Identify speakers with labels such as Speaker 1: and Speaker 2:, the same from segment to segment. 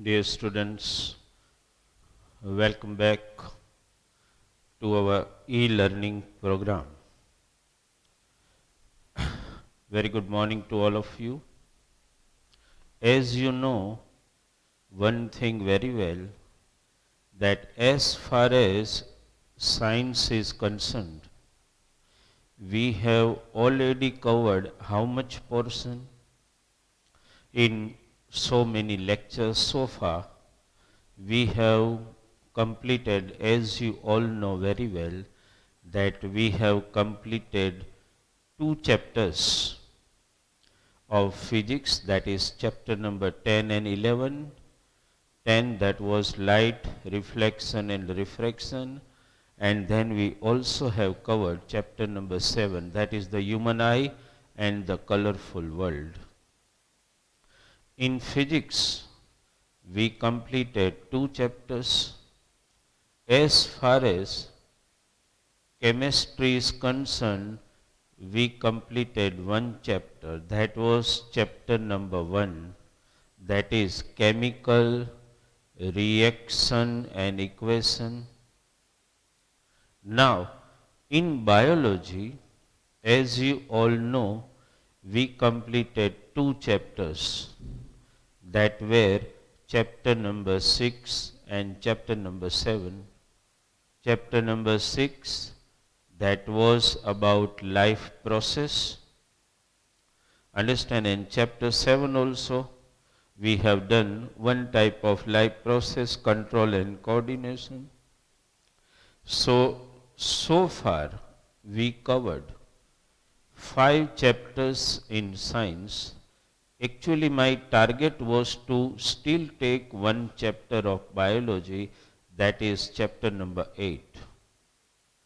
Speaker 1: Dear students, welcome back to our e-learning program. Very good morning to all of you. As you know, one thing very well, that as far as science is concerned, we have already covered how much portion in so many lectures so far. We have completed, as you all know very well, that we have completed 2 chapters of physics, that is chapter number 10 and 11. 10, that was light, reflection and refraction, and then we also have covered chapter number 7, that is the human eye and the colorful world. In physics, we completed 2 chapters. As far as chemistry is concerned, we completed 1 chapter, that was chapter number 1, that is chemical reaction and equation. Now, in biology, as you all know, we completed 2 chapters, that were chapter number 6 and chapter number 7. Chapter number 6, that was about life process. Understand, in chapter 7 also, we have done one type of life process, control and coordination. So far we covered 5 chapters in science. Actually, my target was to still take 1 chapter of biology, that is chapter number 8.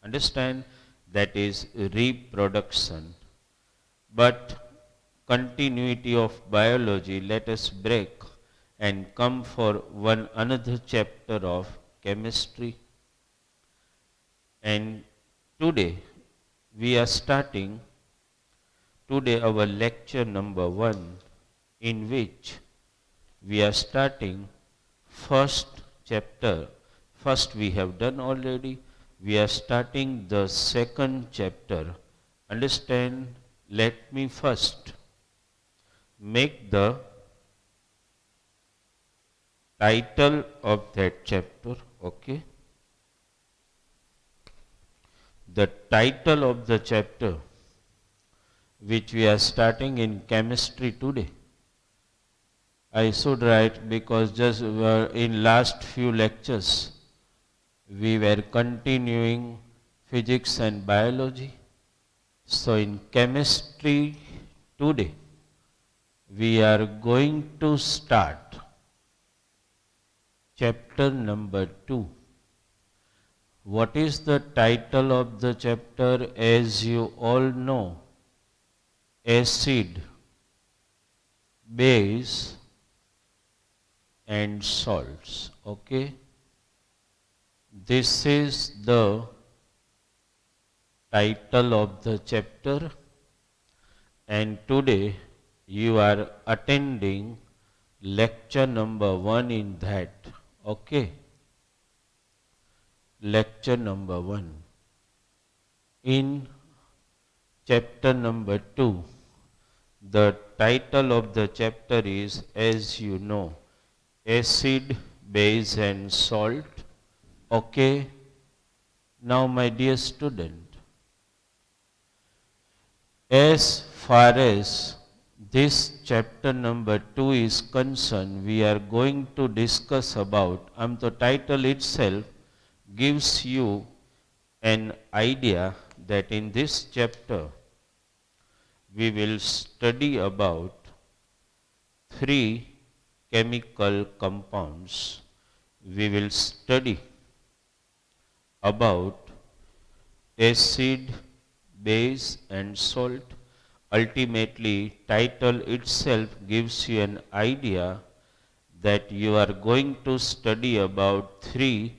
Speaker 1: Understand, that is reproduction. But continuity of biology, let us break and come for one another chapter of chemistry. And today we are starting our lecture number 1, in which we are starting first chapter. First we have done already. We are starting the second chapter. Understand, let me first make the title of that chapter, okay? The title of the chapter which we are starting in chemistry today. I should write, because just in last few lectures we were continuing physics and biology. So in chemistry today we are going to start chapter number 2. What is the title of the chapter? As you all know, acid, base and salts. Okay? This is the title of the chapter, and today you are attending lecture number 1 in that. Okay? Lecture number 1. In chapter number 2, the title of the chapter is, as you know, acid, base and salt. Okay? Now my dear student, as far as this chapter number 2 is concerned, we are going to discuss about, the title itself gives you an idea that in this chapter we will study about 3 chemical compounds. We will study about acid, base and salt. Ultimately, title itself gives you an idea that you are going to study about 3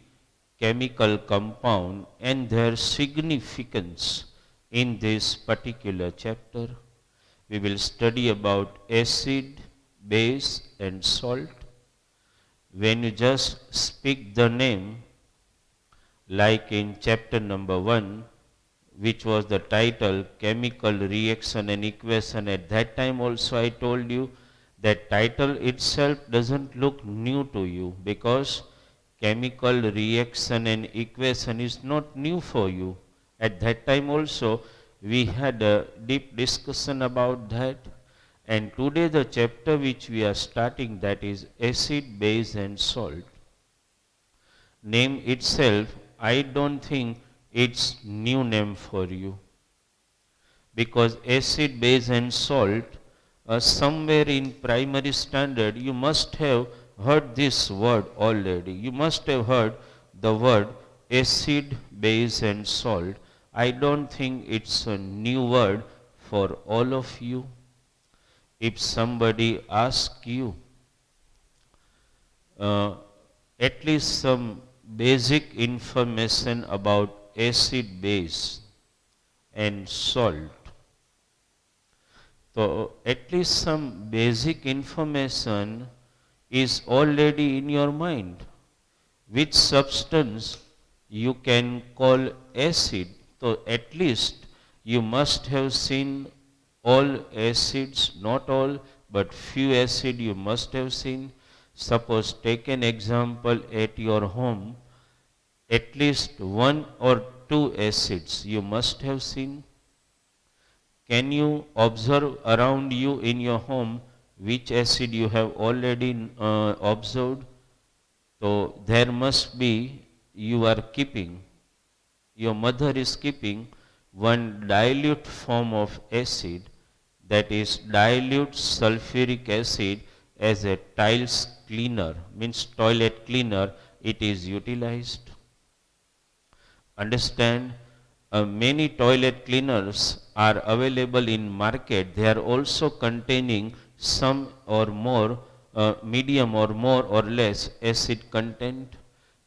Speaker 1: chemical compound and their significance in this particular chapter. We will study about acid, base and salt. when you just speak the name, like in chapter number 1, which was the title Chemical Reaction and Equation, at that time also I told you that title itself doesn't look new to you, because chemical reaction and equation is not new for you. At that time also we had a deep discussion about that. And today the chapter which we are starting, that is acid, base and salt. Name itself, I don't think it's new name for you, because acid, base and salt, somewhere in primary standard you must have heard this word already. You must have heard the word acid, base and salt. I don't think it's a new word for all of you. If somebody asks you uh, at least some basic information about acid, base and salt, so at least some basic information is already in your mind. Which substance you can call acid? So at least you must have seen all acids, not all, but few acid you must have seen. Suppose take an example at your home, at least one or two acids you must have seen. Can you observe around you in your home which acid you have already observed? So there must be, you are keeping, your mother is keeping one dilute form of acid, that is dilute sulfuric acid, as a tiles cleaner, means toilet cleaner, it is utilized. Understand? Many toilet cleaners are available in market. They are also containing some or more medium or more or less acid content.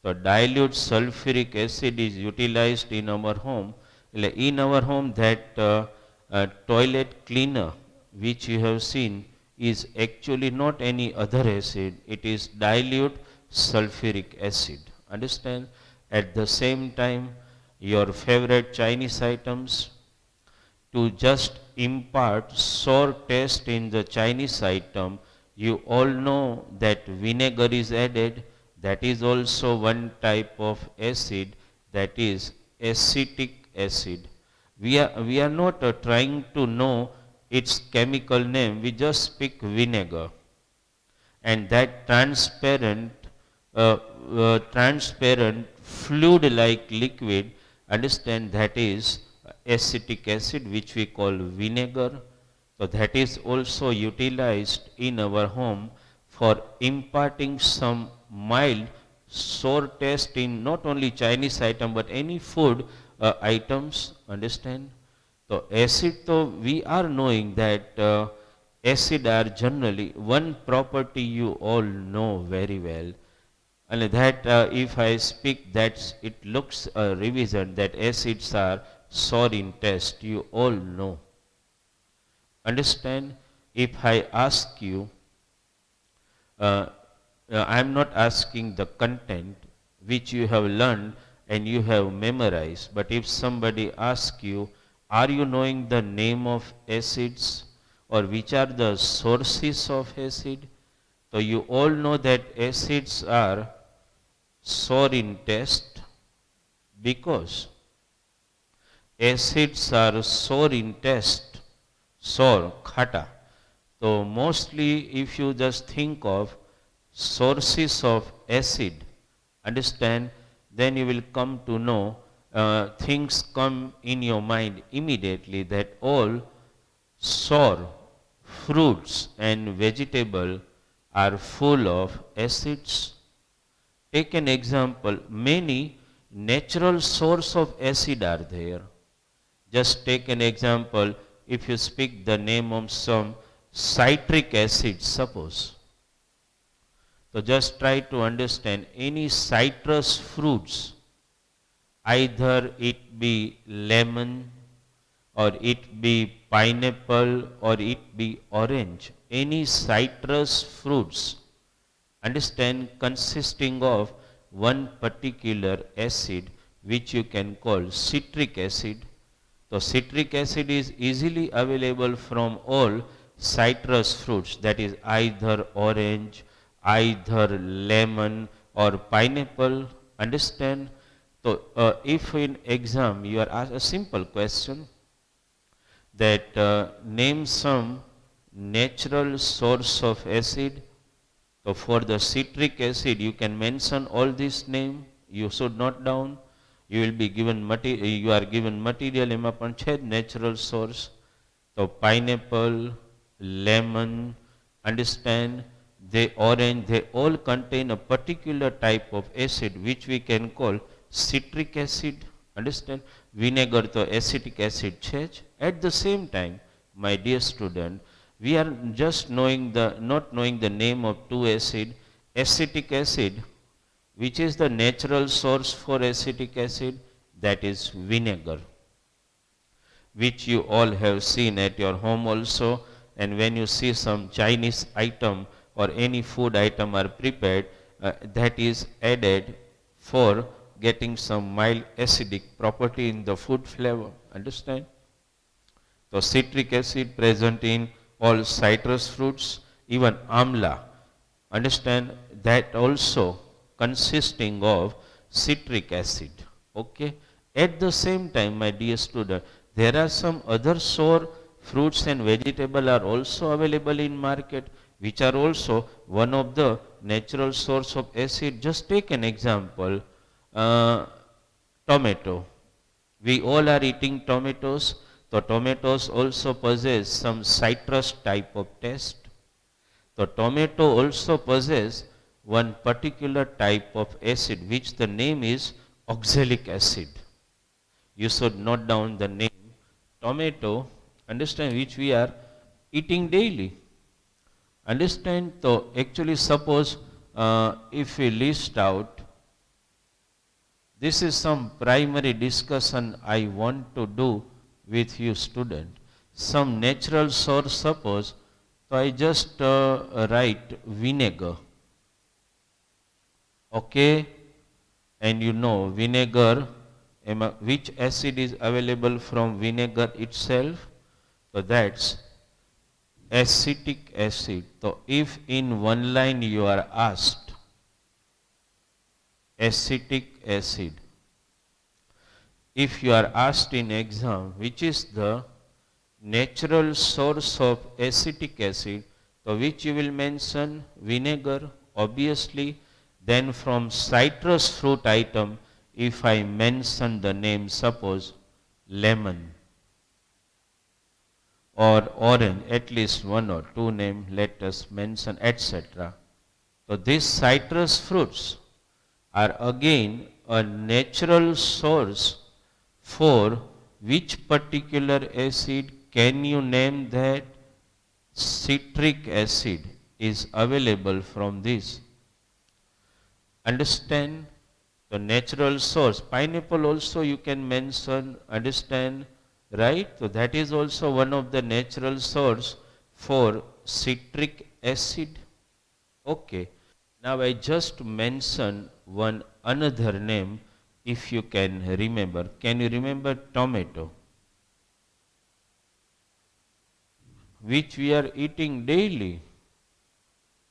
Speaker 1: So dilute sulfuric acid is utilized in our home. In our home, that toilet cleaner which you have seen is actually not any other acid. It is dilute sulfuric acid. Understand? At the same time, your favorite Chinese items, to just impart sour taste in the Chinese item, you all know that vinegar is added. That is also one type of acid, that is acetic acid. We are not trying to know its chemical name, we just speak vinegar. And that transparent fluid like liquid, understand, that is acetic acid, which we call vinegar. So that is also utilized in our home for imparting some mild sour taste in not only Chinese item but any food items. Understand? So acid, though we are knowing that acid are generally one property you all know very well. And that if I speak, that it looks a revision that acids are sour in taste, you all know. Understand? If I ask you, uh, I am not asking the content which you have learned and you have memorized, but if somebody asks you, are you knowing the name of acids, or which are the sources of acid? So you all know that acids are sour in taste, because acids are sour in taste, sour, khata. So mostly if you just think of sources of acid, understand, then you will come to know, things come in your mind immediately, that all sour fruits and vegetable are full of acids. Take an example, many natural source of acid are there. Just take an example, if you speak the name of some citric acid, suppose. So just try to understand any citrus fruits, either it be lemon, or it be pineapple, or it be orange, any citrus fruits, understand, consisting of one particular acid which you can call citric acid. So citric acid is easily available from all citrus fruits, that is either orange, either lemon or pineapple. Understand? So if in exam you are asked a simple question that name some natural source of acid. So for the citric acid, you can mention all these name. You should note down. You will be given you are given material એમાં પણ છે natural source. So pineapple, lemon, understand, they orange, they all contain a particular type of acid which we can call citric acid. Understand? Vinegar તો acetic acid છે જ. At the same time, my dear student, we are just not knowing the name of two acid. Acetic acid, which is the natural source for acetic acid, that is vinegar, which you all have seen at your home also. And when you see some Chinese item or any food item are prepared, that is added for getting some mild acidic property in the food flavor. Understand? So citric acid present in all citrus fruits, even amla. Understand? That also consisting of citric acid. Okay? At the same time, my dear student, there are some other sour fruits and vegetables are also available in market, which are also one of the natural source of acid. Just take an example, tomato. We all are eating tomatoes. So tomatoes also possess some citrus type of taste. So tomato also possess one particular type of acid which the name is oxalic acid. You should note down the name tomato, understand, which we are eating daily. Understand? So actually suppose if we list out, this is some primary discussion I want to do with you student. Some natural source suppose, so I just write vinegar. Okay? And you know vinegar, which acid is available from vinegar itself? So that's acetic acid. So if in one line you are asked acetic acid, if you are asked in exam which is the natural source of acetic acid, so which you will mention vinegar, obviously. Then from citrus fruit item, if I mention the name, suppose lemon or orange, at least one or two name, let us mention, etc. So these citrus fruits are again a natural source for which particular acid? Can you name that? Citric acid is available from this. Understand? The natural source. Pineapple also you can mention. Understand? Right? So that is also one of the natural source for citric acid. Okay. Now I just mention one another name, if you can remember. Can you remember tomato? Which we are eating daily.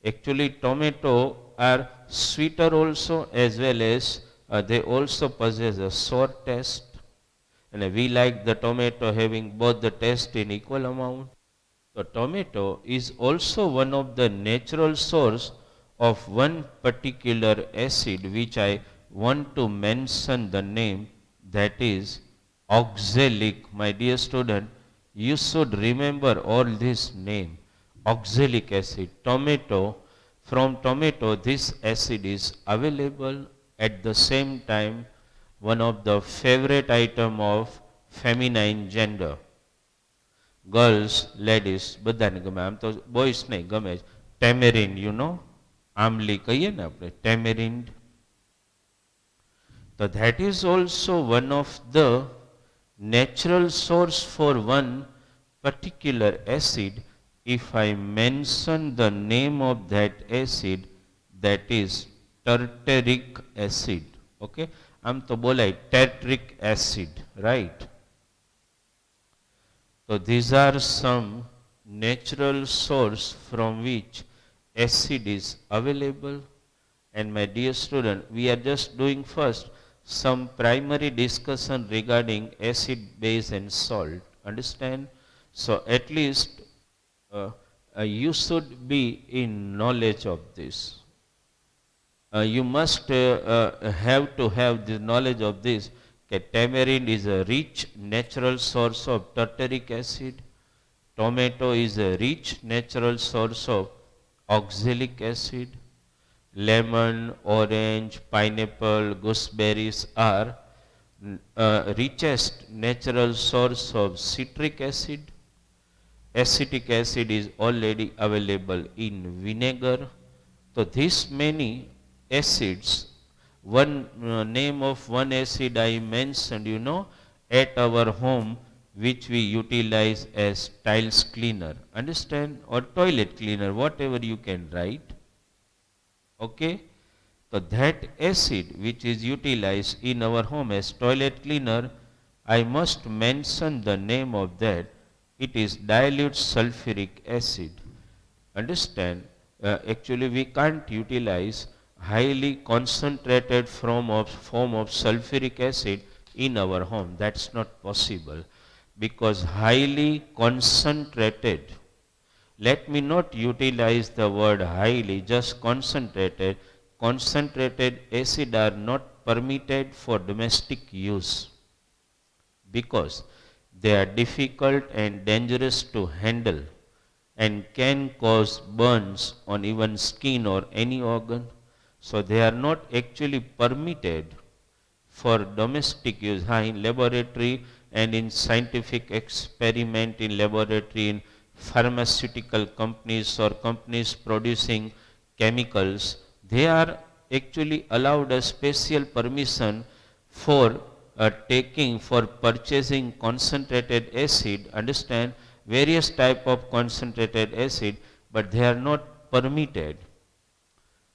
Speaker 1: Actually tomato are sweeter also, as well as they also possess a sour taste. And we like the tomato having both the taste in equal amount. So tomato is also one of the natural source of one particular acid which I want to mention the name, that is oxalic. My dear student, you should remember all this name. Oxalic acid. Tomato, from tomato this acid is available. At the same time, one of the favorite item of feminine gender. Girls, ladies, બધાને ગમે. આમ તો બોಯ್સ નહીં ગમે. Tamarind, you know, આમલી કહીએ ને આપણે, tamarind. So that is also one of the natural source for one particular acid. If I mention the name of that acid, that is tartaric acid. Okay, આમ તો બોલાય tartaric acid, right? So these are some natural source from which acid is available. And my dear student, we are just doing first some primary discussion regarding acid, base and salt. Understand? So at least you should be in knowledge of this. You must have to have the knowledge of this. That tamarind is a rich natural source of tartaric acid. Tomato is a rich natural source of oxalic acid. Lemon, orange, pineapple, gooseberries are richest natural source of citric acid. Acetic acid is already available in vinegar. So these many acids, one name of one acid I mentioned, at our home, which we utilize as tiles cleaner, understand, or toilet cleaner, whatever you can write. Okay, so that acid which is utilized in our home as toilet cleaner, I must mention the name of that. It is dilute sulfuric acid. Understand? Actually, we can't utilize highly concentrated form of sulfuric acid in our home. That's not possible, because highly concentrated, let me not utilize the word highly, just concentrated. Concentrated acid are not permitted for domestic use, because they are difficult and dangerous to handle and can cause burns on even skin or any organ. So they are not actually permitted for domestic use. In laboratory and in scientific experiment in laboratory, in pharmaceutical companies or companies producing chemicals, they are actually allowed a special permission for purchasing concentrated acid, understand, various type of concentrated acid, but they are not permitted.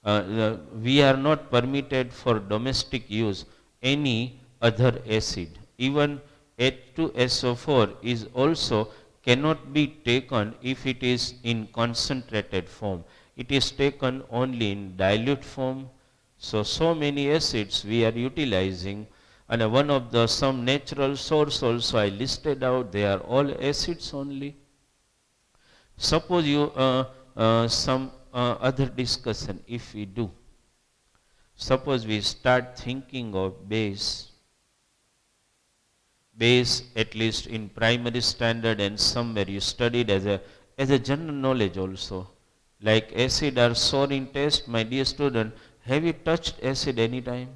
Speaker 1: We are not permitted for domestic use any other acid. Even H2SO4 is also cannot be taken if it is in concentrated form. It is taken only in dilute form. So many acids we are utilizing, and one of the some natural source also I listed out, they are all acids only. Suppose you some other discussion if we do. Suppose we start thinking of base. Base, at least in primary standard and somewhere you studied as a general knowledge also. Like acid are sour in taste, my dear student, have you touched acid any time?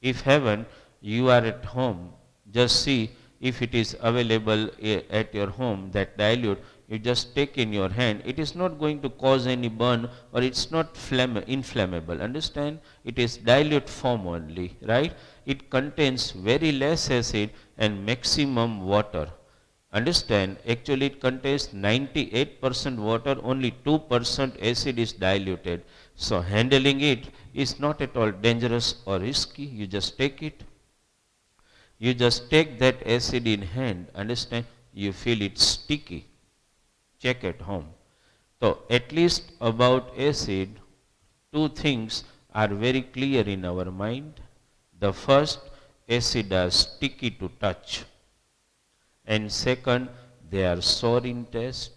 Speaker 1: If haven't, you are at home, just see if it is available at your home, that dilute, you just take in your hand. It is not going to cause any burn, or it's not inflammable. Understand? It is dilute form only, right? It contains very less acid and maximum water. Understand? Actually, it contains 98% water, only 2% acid is diluted. So handling it is not at all dangerous or risky. You just take it. You just take that acid in hand. Understand? You feel it sticky. Check at home. So at least about acid, two things are very clear in our mind. The first, acid are sticky to touch. And second, they are sour in taste.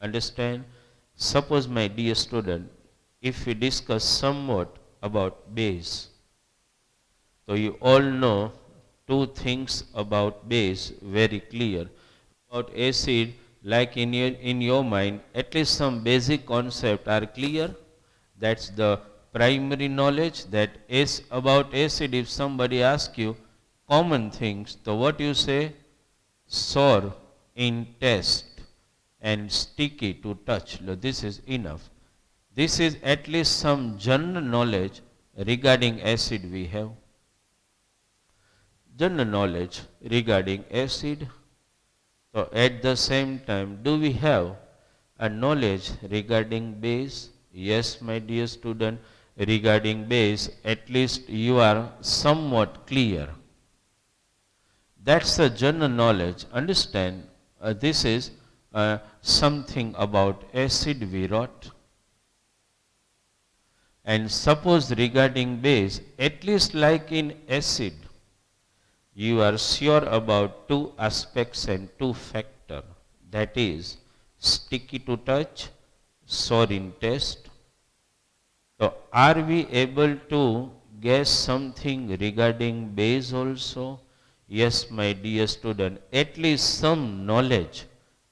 Speaker 1: Understand? Suppose, my dear student, if we discuss somewhat about base, so you all know two things about base very clear. About acid, like in your mind, at least some basic concepts are clear. That's the primary knowledge. That is about acid. If somebody asks you common things, so what you say? Sour in taste and sticky to touch. This is enough. This is at least some general knowledge regarding acid we have. General knowledge regarding acid. So at the same time, do we have a knowledge regarding base? Yes, my dear student, regarding base, at least you are somewhat clear. That's the general knowledge. Understand, this is something about acid we wrote. And suppose regarding base, at least like in acid, you are sure about two aspects and two factor. That is, sticky to touch, sour in taste. So are we able to guess something regarding base also? Yes, my dear student, at least some knowledge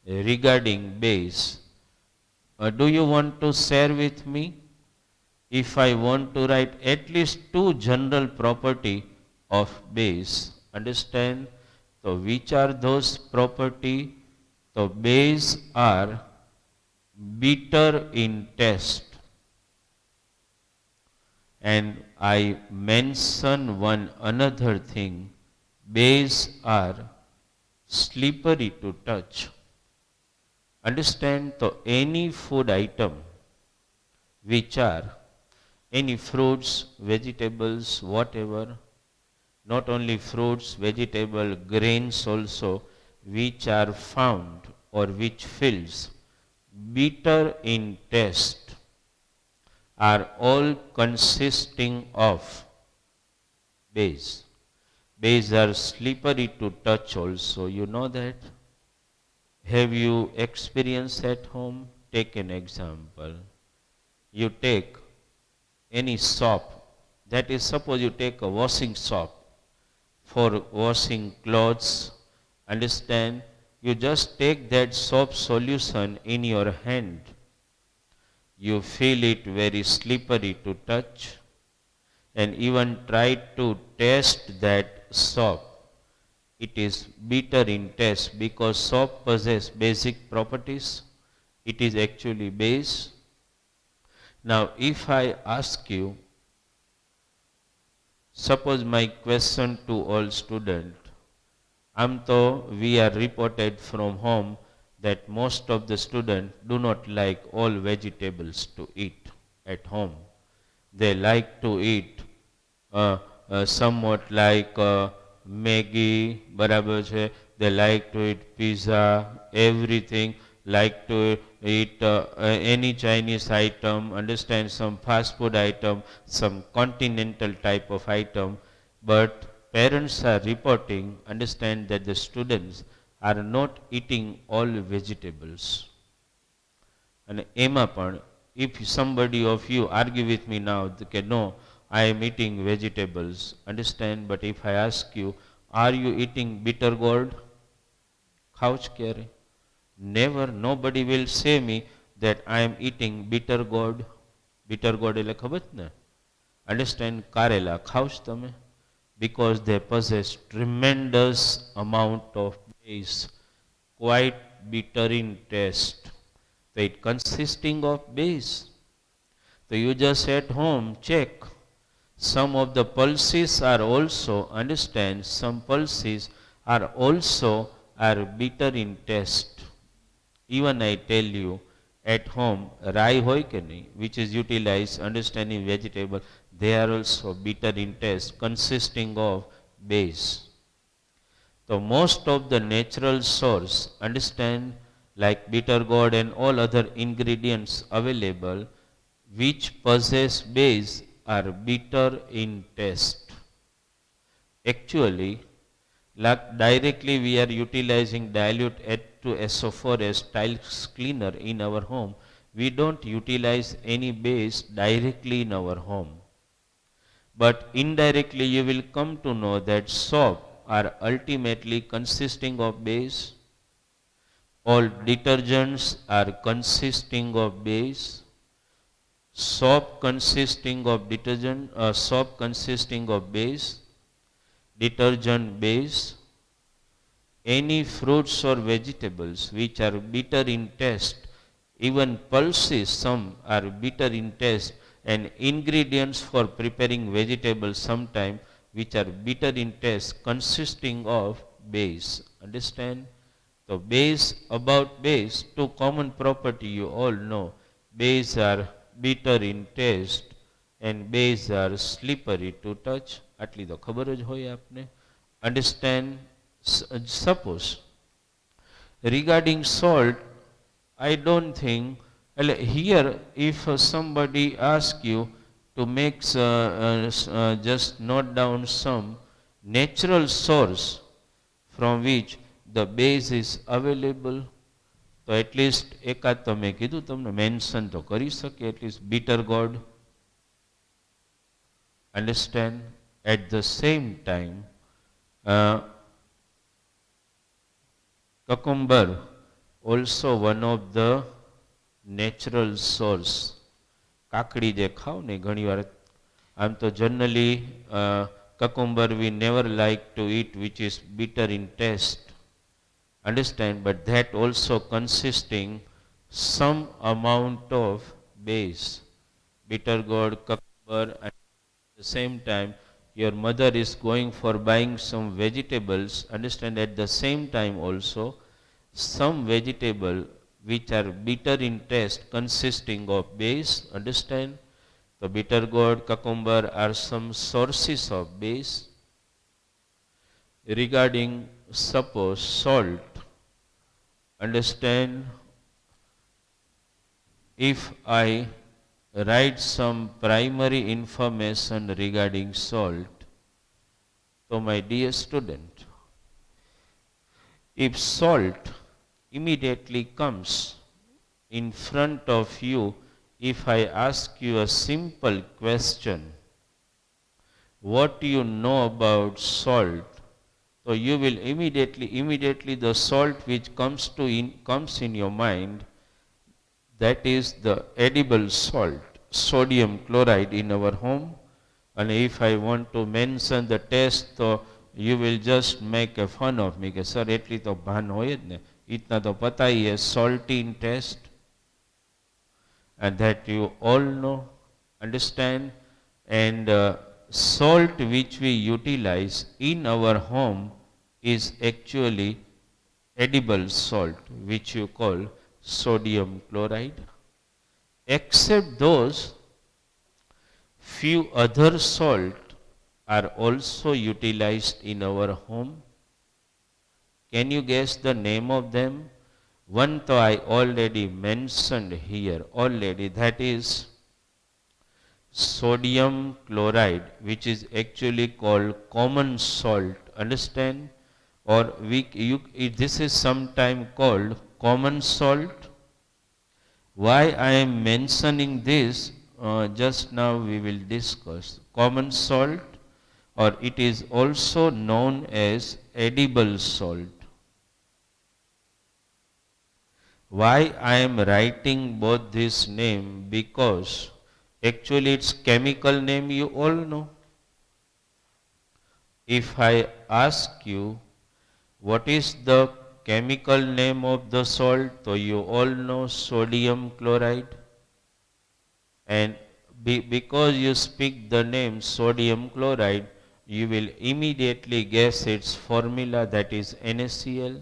Speaker 1: regarding base. Do you want to share with me? If I want to write at least two general property of base, understand? So which are those property? So base are bitter in taste. And I mention one another thing, base are slippery to touch. Understand? So any food item which are any fruits, vegetables, whatever, not only fruits, vegetable, grains also, which are found or which feels bitter in taste, are all consisting of base. Base are slippery to touch also, you know that. Have you experienced at home? Take an example. You take any soap, that is, suppose you take a washing soap for washing clothes, understand, you just take that soap solution in your hand, you feel it very slippery to touch, and even try to taste that soap. It is bitter in taste because soap possesses basic properties. It is actually base. Now, if I ask you, suppose my question to all students, we are reported from home that most of the students do not like all vegetables to eat at home. They like to eat somewhat like Maggi, બરાબર છે. They like to eat pizza, everything, like to eat any Chinese item, understand, some fast food item, some continental type of item. But parents are reporting, understand, that the students are not eating all vegetables. And એમાં પણ, if somebody of you argue with me now, okay, no, I am eating vegetables, understand, but if I ask you, are you eating bitter gourd? ખાવ છો ક્યારે? Never, nobody will say me that I am eating bitter gourd. Bitter gourd એટલે ખબર જ ને? Understand, કારેલા ખાવ છો તમે? Because they possess tremendous amount of base, quite bitter in taste. So it consisting of base. So you just at home check. Some of the pulses are also, understand, some pulses are also are bitter in taste. Even I tell you, at home, rai hoy ke nahi, which is utilized, understanding vegetable, they are also bitter in taste, consisting of base. So most of the natural source, understand, like bitter gourd and all other ingredients available, which possess base, are bitter in taste. Actually, like directly we are utilizing dilute H2SO4 as tiles cleaner in our home. We don't utilize any base directly in our home. But indirectly you will come to know that soap are ultimately consisting of base. All detergents are consisting of base. Soap consisting of detergent, soap consisting of base, detergent base. Any fruits or vegetables which are bitter in taste, even pulses, some are bitter in taste, and ingredients for preparing vegetables sometime which are bitter in taste, consisting of base. Understand? So base, about base, two common property you all know. Base are bitter in taste and base are slippery to touch. આટલી તો ખબર જ હોય આપને. Understand? Suppose regarding salt, I don't think, here if somebody asks you to make, just note down some natural source from which the base is available, તો at least એકાદ તો મેં કીધું તમને મેન્શન તો કરી શકે, at least bitter God. Understand? At the same time, cucumber also one of the natural source. કાકડી જે ખાવ ને ઘણી વાર, આમ તો generally cucumber we never like to eat which is bitter in taste. Understand? But that also consisting some amount of base. Bitter gourd, cucumber, and at the same time your mother is going for buying some vegetables. Understand? At the same time also some vegetable which are bitter in taste consisting of base. Understand? The bitter gourd, cucumber are some sources of base. Regarding suppose salt, understand, if I write some primary information regarding salt, so my dear student, if salt immediately comes in front of you, if I ask you a simple question, what do you know about salt? So you will immediately the salt which comes in your mind, that is the edible salt, sodium chloride in our home. And if I want to mention the taste, so you will just make a fun of me, કે sir એટલી તો ભાન હોય જ ને, ઇતના તો પતા ही है salty in taste, and that you all know. Understand? And salt which we utilize in our home is actually edible salt which you call sodium chloride. Except those few other salt are also utilized in our home. Can you guess the name of them? One though I already mentioned here already, that is sodium chloride, which is actually called common salt. Understand? Or this is sometimes called common salt. Why I am mentioning this, just now we will discuss. Common salt, or it is also known as edible salt. Why I am writing both this name? Because actually its chemical name you all know. If I ask you what is the chemical name of the salt, so you all know sodium chloride. And because you speak the name sodium chloride, you will immediately guess its formula, that is NaCl.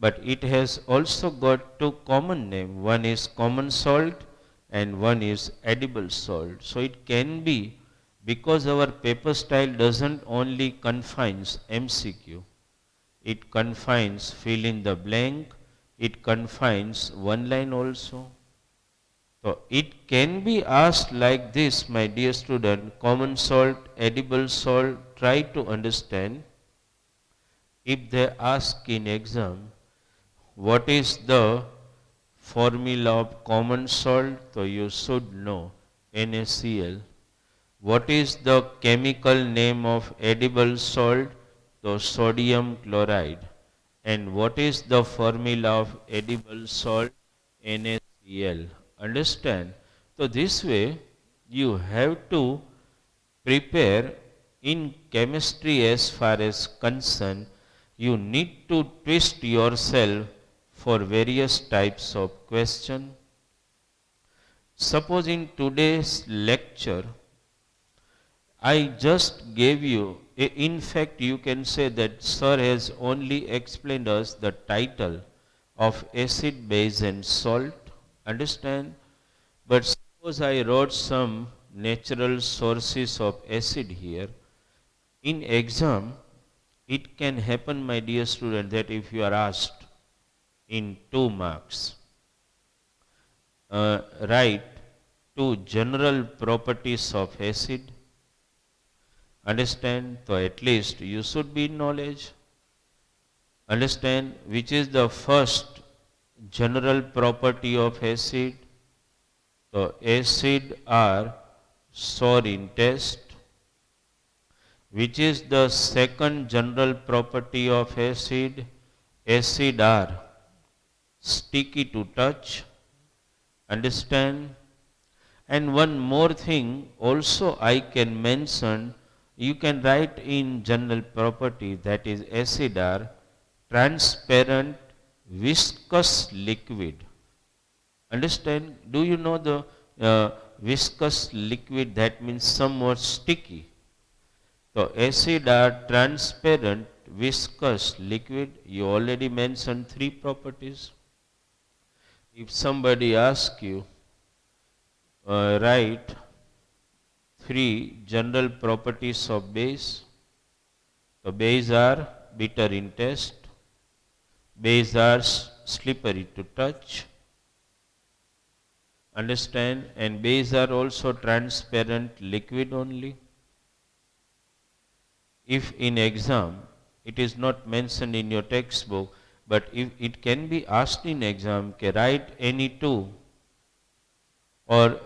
Speaker 1: But it has also got two common names. One is common salt and one is edible salt. So it can be, because our paper style doesn't only confines MCQ, it confines fill in the blank, it confines one line also. So it can be asked like this, my dear student, common salt, edible salt. Try to understand. If they ask in exam, what is the formula of common salt? So you should know NaCl. What is the chemical name of edible salt? So sodium chloride. And what is the formula of edible salt? NaCl. Understand? So this way you have to prepare in chemistry. As far as concerned, you need to twist yourself for various types of question. Suppose in today's lecture I just gave you, in fact you can say that sir has only explained us the title of acid, base and salt. Understand? But Suppose I wrote some natural sources of acid here. In exam, it can happen, my dear student, that if you are asked in 2 marks, write 2 general properties of acid. Understand? So at least you should be in knowledge. Understand which is the first general property of acid. So acid are sour in taste. Which is the second general property of acid? Acid are sticky to touch. Understand? And one more thing also I can mention, you can write in general property, that is acid are transparent viscous liquid. Understand? Do you know the viscous liquid? That means somewhat sticky. So acid are transparent viscous liquid. You already mentioned 3 properties. If somebody asks you, write 3 general properties of base. So base are bitter in taste. Base are slippery to touch. Understand? And base are also transparent liquid only. If in exam it is not mentioned in your textbook, but if it can be asked in exam, write any 2 or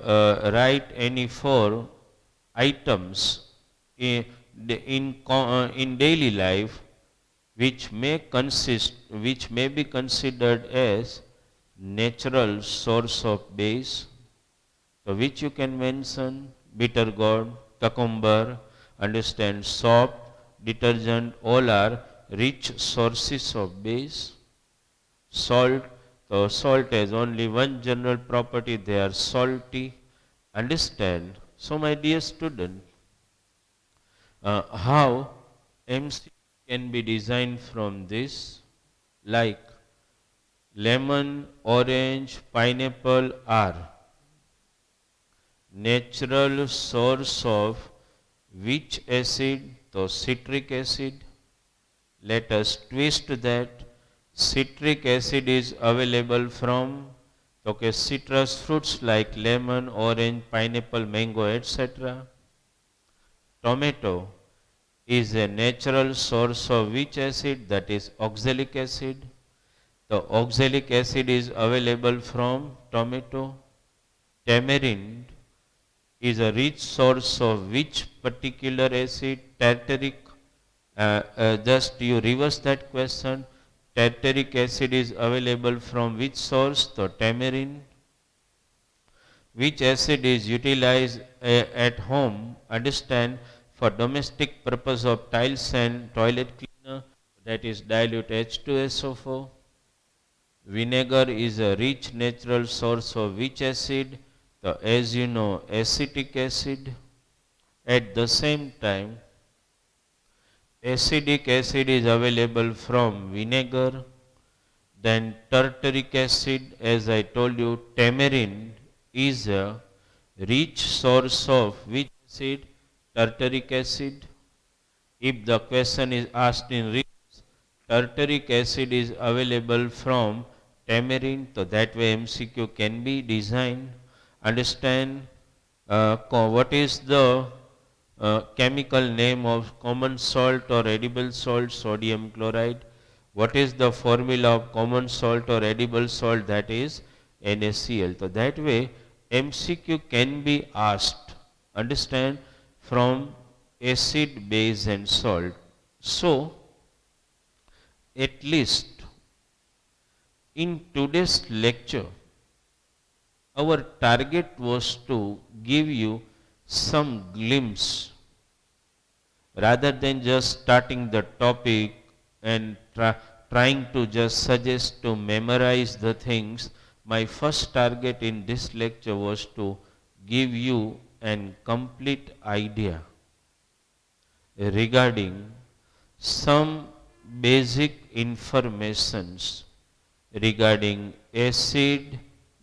Speaker 1: write any 4 items in daily life which may be considered as natural source of base. So which you can mention? Bitter gourd, cucumber, understand, soap, detergent, all are rich sources of base. Salt, so salt has only one general property, they are salty. Understand? So my dear student, how MC can be designed from this, like lemon, orange, pineapple are natural source of which acid? So citric acid. Let us twist that. Citric acid is available from citrus fruits like lemon, orange, pineapple, mango, etc. Tomato is a natural source of which acid? That is oxalic acid. The oxalic acid is available from tomato. Tamarind is a rich source of which particular acid? Tartaric. Just you reverse that question. Tartaric acid is available from which source? The tamarind. Which acid is utilized at home? Understand, for domestic purpose of tiles and toilet cleaner, that is dilute H2SO4. Vinegar is a rich natural source of which acid? As you know, acetic acid. At the same time, acetic acid is available from vinegar. Then tartaric acid, as I told you, tamarind is a rich source of which acid? Tartaric acid. If the question is asked in reverse, tartaric acid is available from tamarind, so that way MCQ can be designed. Understand what is the chemical name of common salt or edible salt? Sodium chloride. What is the formula of common salt or edible salt? That is NaCl. So that way MCQ can be asked, understand, from acid, base and salt. So at least in today's lecture, our target was to give you some glimpse rather than just starting the topic and trying to just suggest to memorize the things. My first target in this lecture was to give you an complete idea regarding some basic informations regarding acid,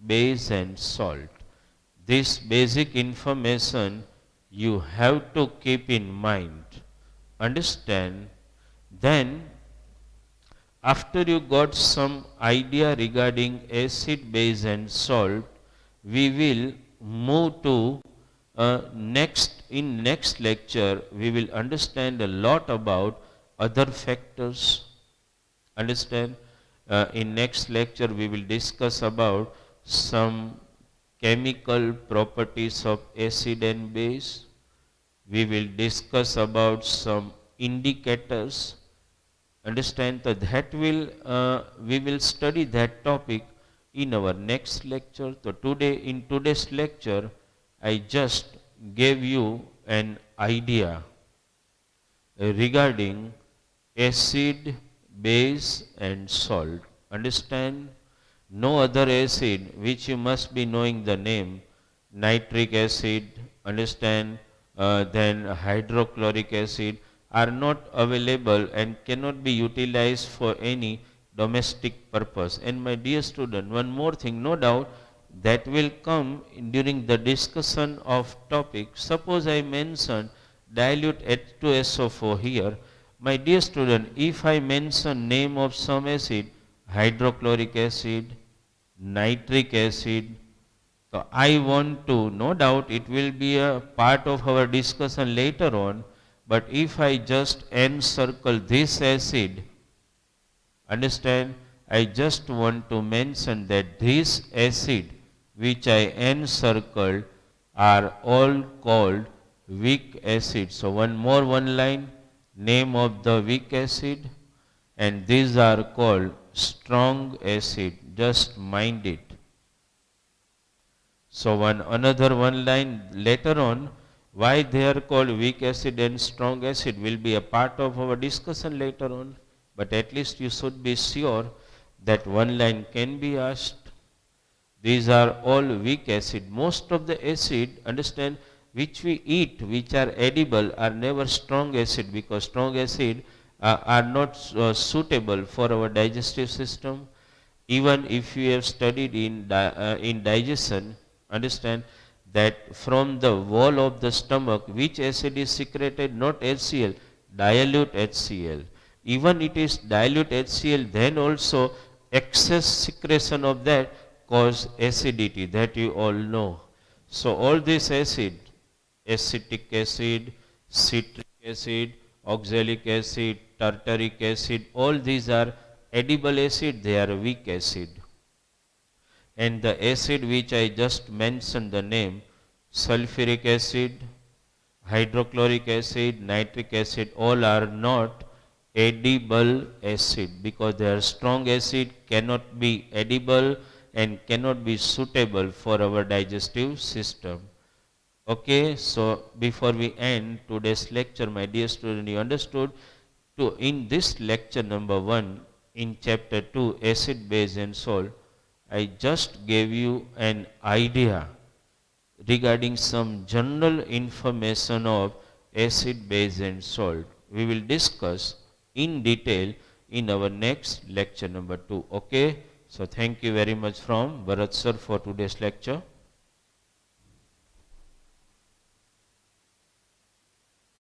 Speaker 1: base and salt. This basic information you have to keep in mind, understand. Then after you got some idea regarding acid, base and salt, we will move to next lecture we will understand a lot about other factors. Understand? In next lecture we will discuss about some chemical properties of acid and base. We will discuss about some indicators. Understand that we will study that topic in our next lecture. So today in today's lecture I just gave you an idea regarding acid, base and salt. Understand? No other acid which you must be knowing the name, nitric acid, understand, then hydrochloric acid are not available and cannot be utilized for any domestic purpose. And my dear student, one more thing, no doubt that will come during the discussion of topic. Suppose I mention dilute H2SO4 here. My dear student, if I mention name of some acid, hydrochloric acid, nitric acid, so I want to, no doubt it will be a part of our discussion later on, but if I just encircle this acid, understand, I just want to mention that this acid which I encircled are all called weak acid. So one line, name of the weak acid, and these are called strong acid. Just mind it. So another one line later on, why they are called weak acid and strong acid will be a part of our discussion later on. But at least you should be sure that one line can be asked. These are all weak acid. Most of the acid, understand, which we eat, which are edible, are never strong acid, because strong acid are not suitable for our digestive system. Even if you have studied in digestion, understand that from the wall of the stomach, which acid is secreted? Not HCl, dilute HCl. Even it is dilute HCl, then also excess secretion of that cause acidity, that you all know. So all this acid, acetic acid, citric acid, oxalic acid, tartaric acid, all these are edible acid, they are weak acid. And the acid which I just mentioned the name, sulfuric acid, hydrochloric acid, nitric acid, all are not edible acid, because they are strong acid, cannot be edible and cannot be suitable for our digestive system. Okay, so before we end today's lecture, my dear student, you understood in this lecture number 1 in chapter 2, acid, base and salt, I just gave you an idea regarding some general information of acid, base and salt. We will discuss in detail in our next lecture number 2. Okay. So thank you very much from Bharat sir for today's lecture.